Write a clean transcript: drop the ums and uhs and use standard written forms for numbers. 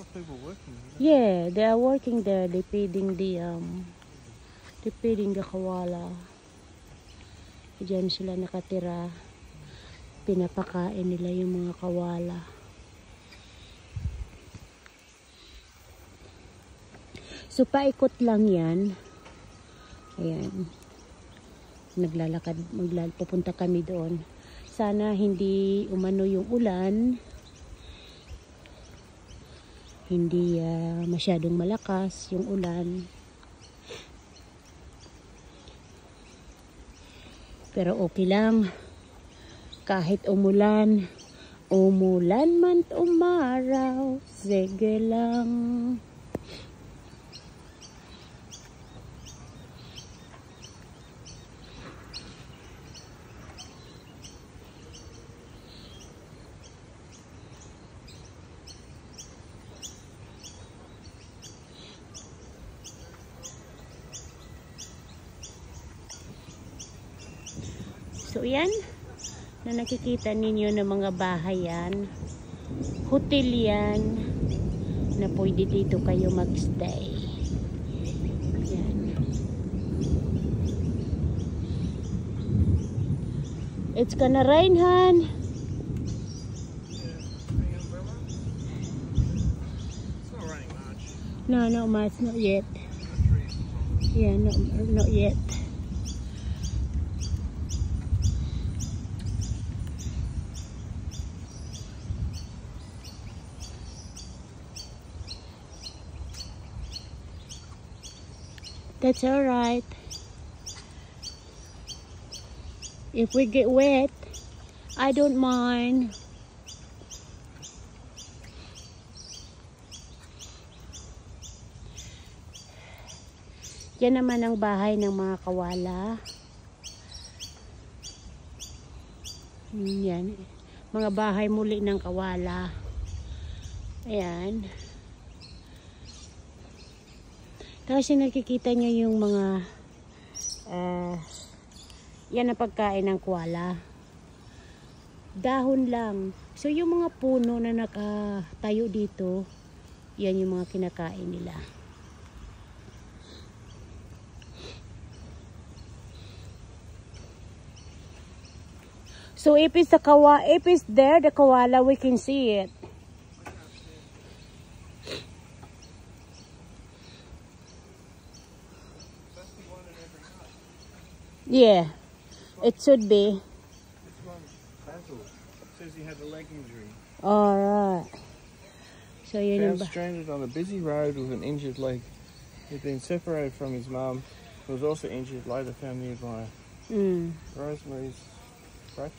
of people working there. Yeah, they are working there. They feeding the koala. Diyan sila nakatira. Pinapakain nila yung mga koala. So paikot lang yan. Ayan. Pupunta kami doon. Sana hindi umano yung ulan. Hindi masyadong malakas yung ulan. Pero okay lang. Kahit umulan man umaraw, sige lang. So yan, na nakikita ninyo ng mga bahay yan, hotel yan, na pwede dito kayo magstay. Yan. It's gonna rain, Han. It's not raining much. No, not much, not yet. Yeah, not yet. That's alright. If we get wet, I don't mind. Yan naman ang bahay ng mga koala. Yan. Mga bahay muli ng koala. Ayan. Kasi nakikita nyo yung mga yan ang pagkain ng koala. Dahon lang. So yung mga puno na nakatayo dito, yan yung mga kinakain nila. So if it's there, the koala, we can see it. Yeah, it should be. This one, Basil, says he had a leg injury. Alright. So you know. Found stranded on a busy road with an injured leg. He'd been separated from his mum, who was also injured, later found nearby. Rosemary's fracture.